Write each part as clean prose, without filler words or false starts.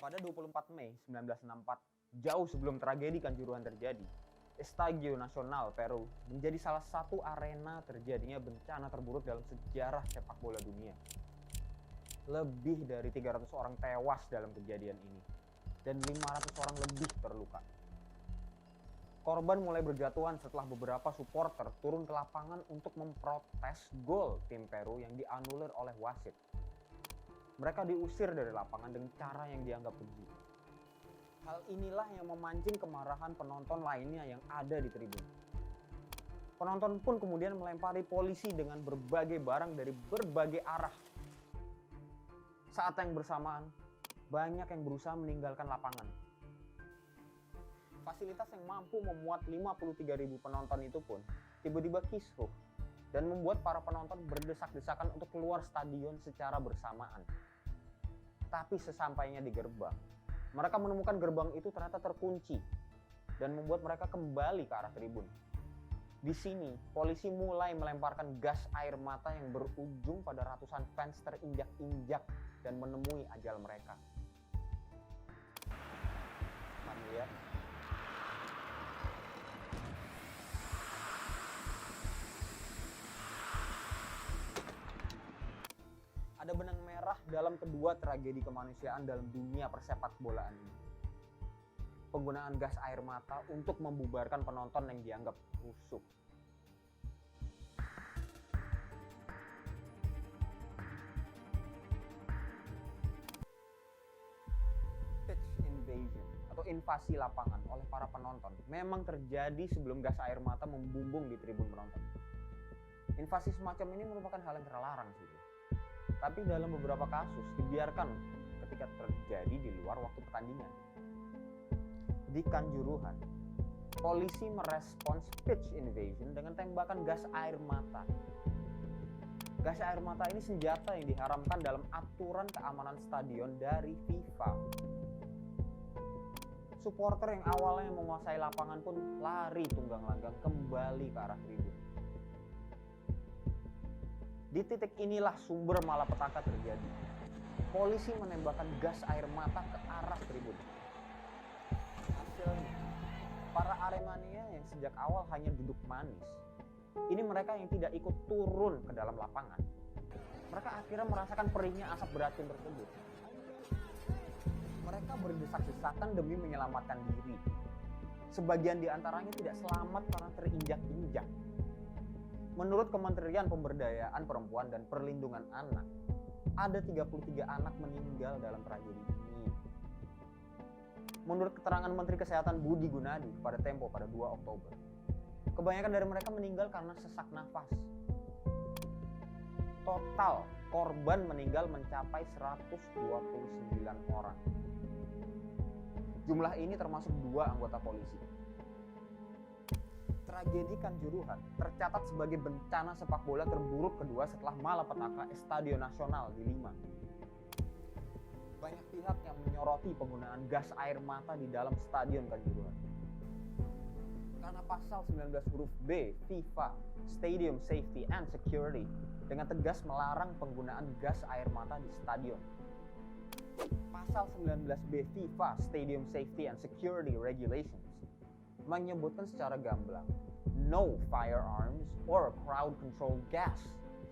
Pada 24 Mei 1964, jauh sebelum tragedi Kanjuruhan terjadi, Estadio Nacional Peru menjadi salah satu arena terjadinya bencana terburuk dalam sejarah sepak bola dunia. Lebih dari 300 orang tewas dalam kejadian ini, dan 500 orang lebih terluka. Korban mulai berjatuhan setelah beberapa supporter turun ke lapangan untuk memprotes gol tim Peru yang dianulir oleh wasit. Mereka diusir dari lapangan dengan cara yang dianggap keji. Hal inilah yang memancing kemarahan penonton lainnya yang ada di tribun. Penonton pun kemudian melempari polisi dengan berbagai barang dari berbagai arah. Saat yang bersamaan, banyak yang berusaha meninggalkan lapangan. Fasilitas yang mampu memuat 53.000 penonton itu pun tiba-tiba kisruh dan membuat para penonton berdesak-desakan untuk keluar stadion secara bersamaan. Tapi sesampainya di gerbang, mereka menemukan gerbang itu ternyata terkunci dan membuat mereka kembali ke arah tribun. Di sini, polisi mulai melemparkan gas air mata yang berujung pada ratusan fans terinjak-injak dan menemui ajal mereka. Kami lihat. Ada benang merah dalam kedua tragedi kemanusiaan dalam dunia persepak bolaan ini. Penggunaan gas air mata untuk membubarkan penonton yang dianggap rusuh. Pitch invasion atau invasi lapangan oleh para penonton memang terjadi sebelum gas air mata membumbung di tribun penonton. Invasi semacam ini merupakan hal yang terlarang sih. Tapi dalam beberapa kasus dibiarkan ketika terjadi di luar waktu pertandingan. Di Kanjuruhan, polisi merespons pitch invasion dengan tembakan gas air mata. Gas air mata ini senjata yang diharamkan dalam aturan keamanan stadion dari FIFA. Supporter yang awalnya menguasai lapangan pun lari tunggang langgang kembali ke arah tribun. Di titik inilah sumber malapetaka terjadi. Polisi menembakkan gas air mata ke arah tribun. Hasilnya, para Aremania yang sejak awal hanya duduk manis, ini mereka yang tidak ikut turun ke dalam lapangan. Mereka akhirnya merasakan perihnya asap beracun tersebut. Mereka berdesak-desakan demi menyelamatkan diri. Sebagian di antaranya tidak selamat karena terinjak-injak. Menurut Kementerian Pemberdayaan Perempuan dan Perlindungan Anak, ada 33 anak meninggal dalam tragedi ini. Menurut keterangan Menteri Kesehatan Budi Gunadi kepada Tempo pada 2 Oktober, kebanyakan dari mereka meninggal karena sesak nafas. Total korban meninggal mencapai 129 orang. Jumlah ini termasuk 2 anggota polisi. Tragedi Kanjuruhan tercatat sebagai bencana sepak bola terburuk kedua setelah malapetaka Estadio Nacional di Lima. Banyak pihak yang menyoroti penggunaan gas air mata di dalam stadion Kanjuruhan. Karena pasal 19 huruf B FIFA Stadium Safety and Security dengan tegas melarang penggunaan gas air mata di stadion. Pasal 19B FIFA Stadium Safety and Security Regulations menyebutkan secara gamblang, no firearms or crowd control gas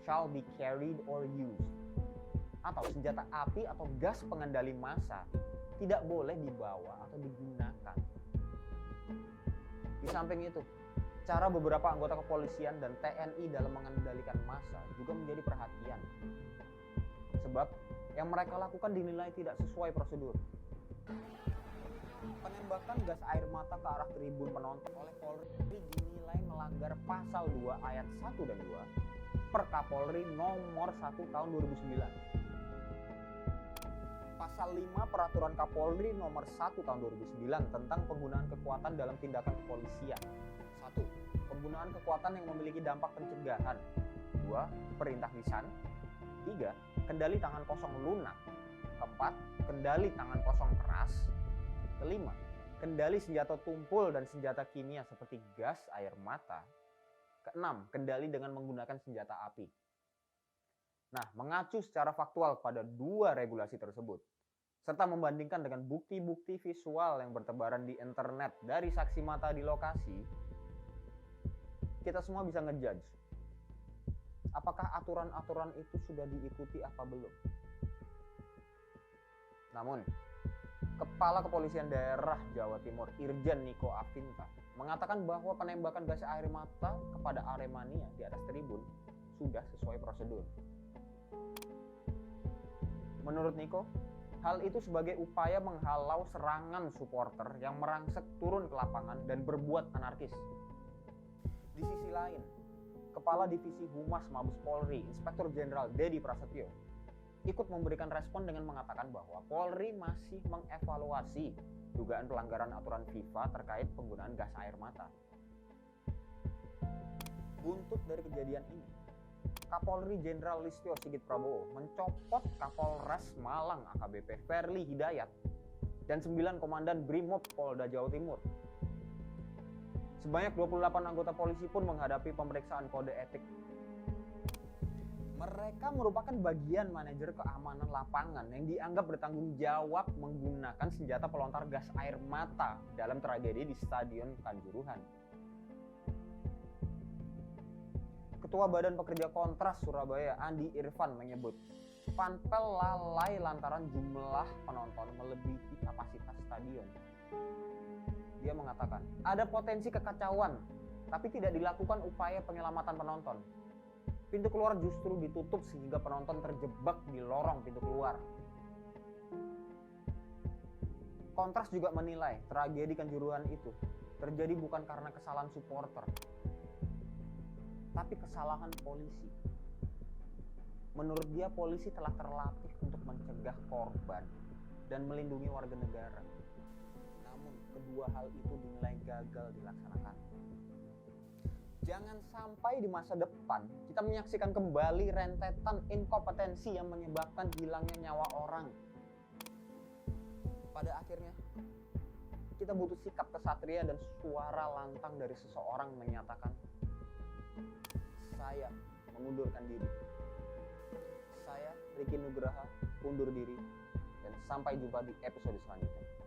shall be carried or used. Atau senjata api atau gas pengendali massa tidak boleh dibawa atau digunakan. Di samping itu, cara beberapa anggota kepolisian dan TNI dalam mengendalikan massa juga menjadi perhatian. Sebab yang mereka lakukan dinilai tidak sesuai prosedur. Penembakan gas air mata ke arah tribun penonton oleh Polri dinilai melanggar pasal 2 ayat 1 dan 2 Perkapolri nomor 1 tahun 2009. Pasal 5 Peraturan Kapolri nomor 1 tahun 2009 tentang penggunaan kekuatan dalam tindakan kepolisian. 1. Penggunaan kekuatan yang memiliki dampak pencegahan. 2. Perintah lisan. 3. Kendali tangan kosong lunak. 4. Kendali tangan kosong keras. Kelima, kendali senjata tumpul dan senjata kimia seperti gas air mata. Keenam, kendali dengan menggunakan senjata api. Nah, mengacu secara faktual pada 2 regulasi tersebut, serta membandingkan dengan bukti-bukti visual yang bertebaran di internet dari saksi mata di lokasi, kita semua bisa ngejudge apakah aturan-aturan itu sudah diikuti apa belum. Namun, Kepala Kepolisian Daerah Jawa Timur Irjen Niko Afinta mengatakan bahwa penembakan gas air mata kepada Aremania di atas tribun sudah sesuai prosedur. Menurut Niko, hal itu sebagai upaya menghalau serangan supporter yang merangsek turun ke lapangan dan berbuat anarkis. Di sisi lain, Kepala Divisi Humas Mabes Polri, Inspektur Jenderal Dedi Prasetyo, ikut memberikan respon dengan mengatakan bahwa Polri masih mengevaluasi dugaan pelanggaran aturan FIFA terkait penggunaan gas air mata. Buntut dari kejadian ini, Kapolri Jenderal Listio Sigit Prabowo mencopot Kapolres Malang AKBP Ferly Hidayat dan 9 komandan Brimob Polda Jawa Timur. Sebanyak 28 anggota polisi pun menghadapi pemeriksaan kode etik. Mereka merupakan bagian manajer keamanan lapangan yang dianggap bertanggung jawab menggunakan senjata pelontar gas air mata dalam tragedi di Stadion Kanjuruhan. Ketua Badan Pekerja Kontras Surabaya, Andi Irfan, menyebut panpel lalai lantaran jumlah penonton melebihi kapasitas stadion. Dia mengatakan, ada potensi kekacauan, tapi tidak dilakukan upaya penyelamatan penonton. Pintu keluar justru ditutup sehingga penonton terjebak di lorong pintu keluar. Kontras juga menilai tragedi Kanjuruhan itu terjadi bukan karena kesalahan supporter, tapi kesalahan polisi. Menurut dia, polisi telah terlatih untuk mencegah korban dan melindungi warga negara. Namun, kedua hal itu dinilai gagal dilaksanakan. Jangan sampai di masa depan kita menyaksikan kembali rentetan inkompetensi yang menyebabkan hilangnya nyawa orang. Pada akhirnya, kita butuh sikap kesatria dan suara lantang dari seseorang menyatakan, saya mengundurkan diri. Saya Ricky Nugraha undur diri dan sampai jumpa di episode selanjutnya.